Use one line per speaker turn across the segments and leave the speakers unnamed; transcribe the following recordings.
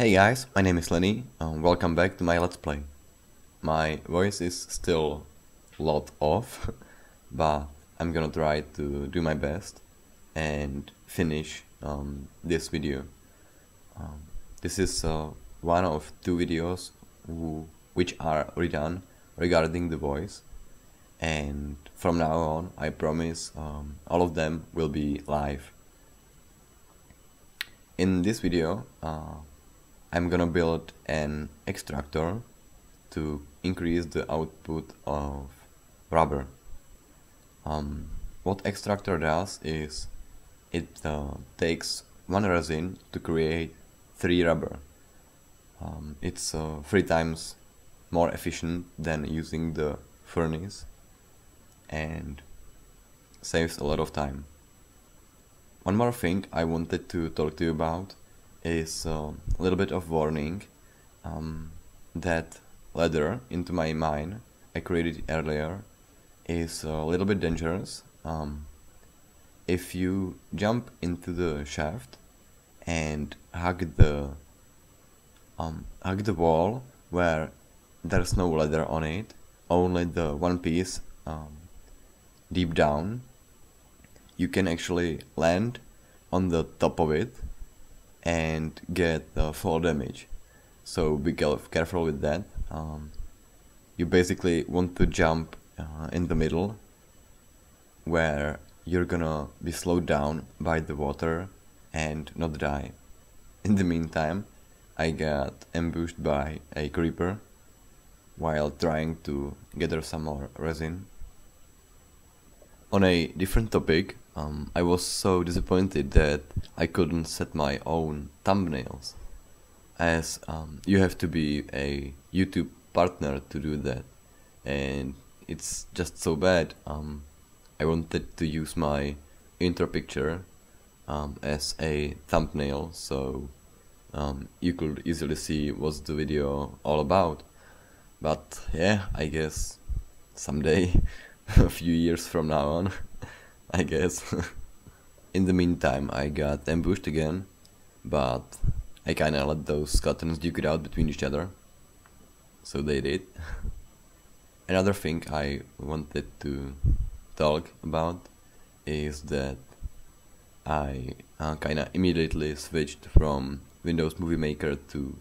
Hey guys, my name is Leny, welcome back to my Let's Play. My voice is still a lot off, but I'm gonna try to do my best and finish this video. This is one of two videos which are redone regarding the voice, and from now on I promise all of them will be live. In this video I'm gonna build an extractor to increase the output of rubber. What extractor does is it takes one resin to create 3 rubber. It's 3 times more efficient than using the furnace and saves a lot of time. One more thing I wanted to talk to you about is a little bit of warning that ladder into my mine I created earlier is a little bit dangerous. If you jump into the shaft and hug the wall where there's no ladder on it, only the one piece deep down, you can actually land on the top of it and get fall damage. So be careful with that. You basically want to jump in the middle where you're gonna be slowed down by the water and not die. In the meantime, I got ambushed by a creeper while trying to gather some more resin. On a different topic, I was so disappointed that I couldn't set my own thumbnails, as you have to be a YouTube partner to do that, and it's just so bad. I wanted to use my intro picture as a thumbnail, so you could easily see what's the video all about. But yeah, I guess someday, a few years from now on, I guess. In the meantime, I got ambushed again, but I kinda let those skeletons duke it out between each other. So they did. Another thing I wanted to talk about is that I kinda immediately switched from Windows Movie Maker to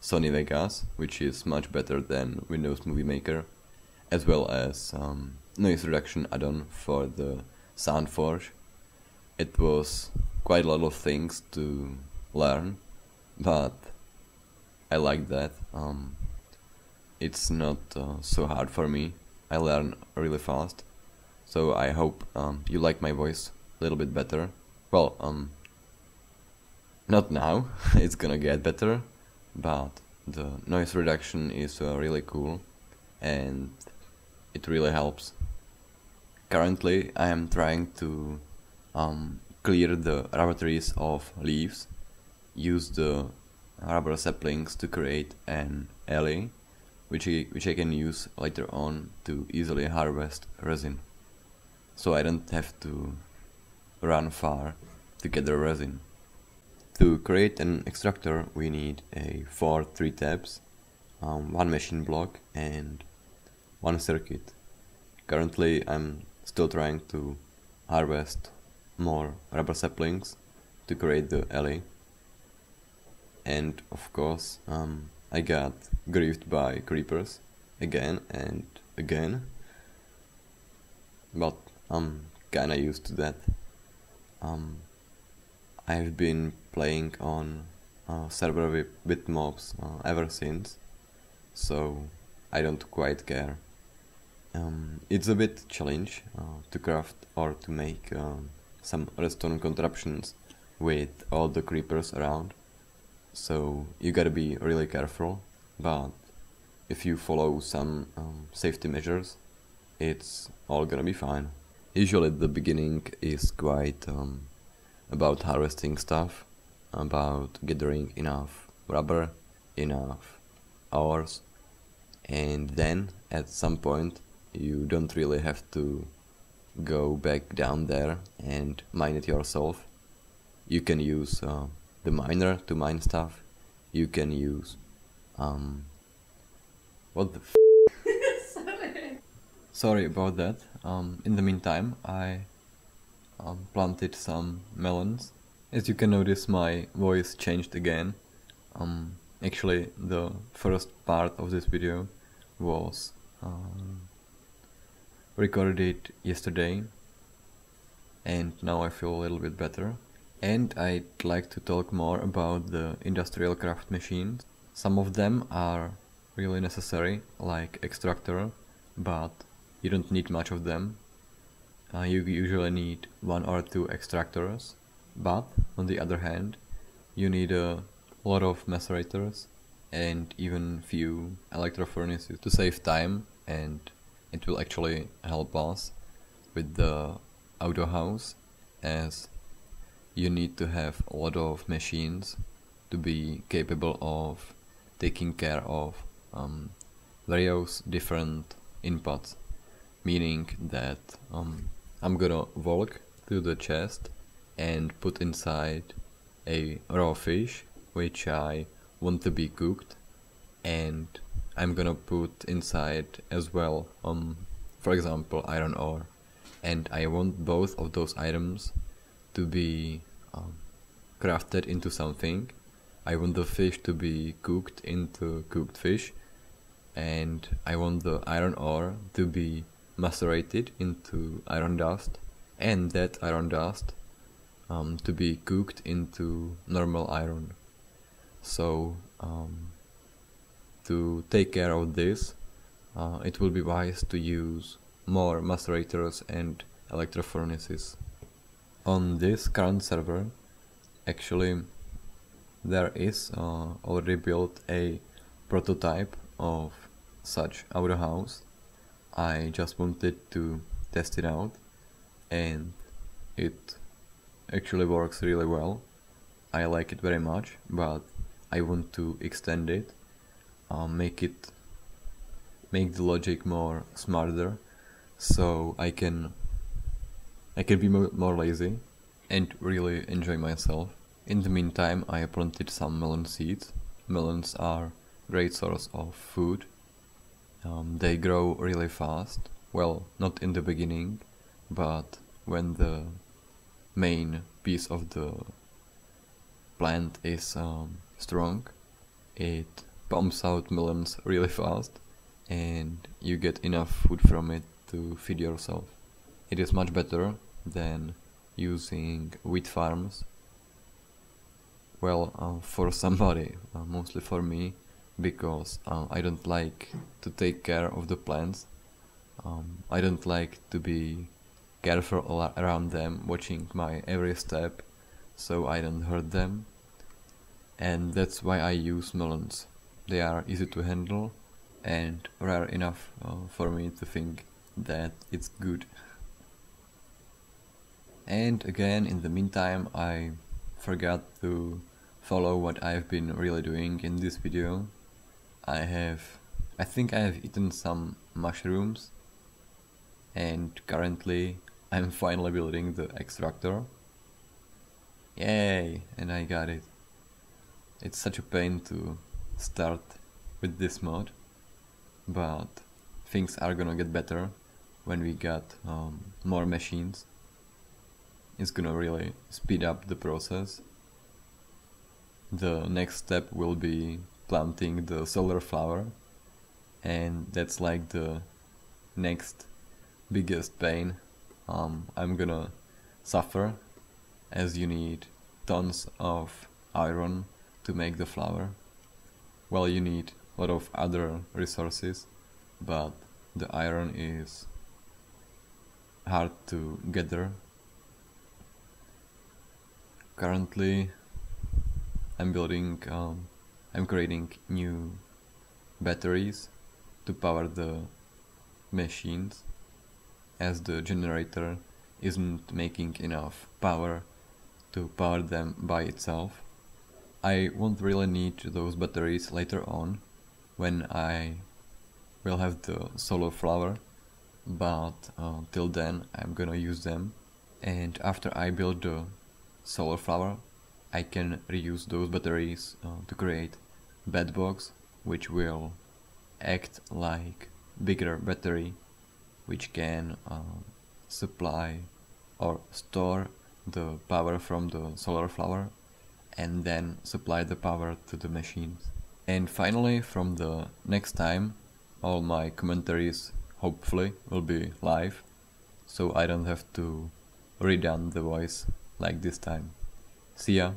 Sony Vegas, which is much better than Windows Movie Maker, as well as noise reduction add-on for the SoundForge. It was quite a lot of things to learn, but I like that. It's not so hard for me. I learn really fast, so I hope you like my voice a little bit better. Well, not now, it's gonna get better, but the noise reduction is really cool and it really helps. Currently I am trying to clear the rubber trees of leaves, use the rubber saplings to create an alley, which I can use later on to easily harvest resin, so I don't have to run far to gather resin. To create an extractor we need 4 3 tabs, 1 machine block and 1 circuit. Currently I'm still trying to harvest more rubber saplings to create the alley, and of course I got griefed by creepers again and again, but I'm kinda used to that. I've been playing on server with mobs ever since, so I don't quite care. It's a bit challenge to craft or to make some redstone contraptions with all the creepers around, so you gotta be really careful, but if you follow some safety measures, it's all gonna be fine. Usually the beginning is quite about harvesting stuff, about gathering enough rubber, enough ores, and then at some point you don't really have to go back down there and mine it yourself. You can use the miner to mine stuff, you can use. What the Sorry about that. In the meantime, I planted some melons. As you can notice, my voice changed again. Actually, the first part of this video was recorded yesterday, and now I feel a little bit better. And I'd like to talk more about the industrial craft machines. Some of them are really necessary, like Extractor, but you don't need much of them. You usually need 1 or 2 extractors, but on the other hand, you need a lot of macerators and even few electro-furnaces to save time, and it will actually help us with the auto house, as you need to have a lot of machines to be capable of taking care of various different inputs, meaning that I'm gonna walk to the chest and put inside a raw fish which I want to be cooked, and I'm gonna put inside as well for example iron ore, and I want both of those items to be crafted into something. I want the fish to be cooked into cooked fish, and I want the iron ore to be macerated into iron dust, and that iron dust to be cooked into normal iron. So to take care of this, it will be wise to use more macerators and electro-furnaces. On this current server, actually there is already built a prototype of such auto house. I just wanted to test it out, and it actually works really well. I like it very much, but I want to extend it, make the logic more smarter, so I can be more lazy and really enjoy myself. In the meantime, I planted some melon seeds. Melons are a great source of food. They grow really fast. Well, not in the beginning, but when the main piece of the plant is strong, it pumps out melons really fast, and you get enough food from it to feed yourself. It is much better than using wheat farms. Well, for somebody, mostly for me, because I don't like to take care of the plants. I don't like to be careful around them, watching my every step so I don't hurt them, and that's why I use melons. They are easy to handle and rare enough for me to think that it's good. And again, in the meantime, I forgot to follow what I've been really doing in this video. I think I have eaten some mushrooms, and currently I'm finally building the extractor. Yay! And I got it. It's such a pain to start with this mod, but things are gonna get better when we got more machines. It's gonna really speed up the process. The next step will be planting the solar flower, and that's like the next biggest pain I'm gonna suffer, as you need tons of iron to make the flower. Well, you need a lot of other resources, but the iron is hard to gather. Currently I'm creating new batteries to power the machines, as the generator isn't making enough power to power them by itself. I won't really need those batteries later on, when I will have the solar flower, but till then I'm gonna use them, and after I build the solar flower I can reuse those batteries to create bed box, which will act like bigger battery, which can supply or store the power from the solar flower and then supply the power to the machines. And finally, from the next time, all my commentaries hopefully will be live, so I don't have to redone the voice like this time. See ya!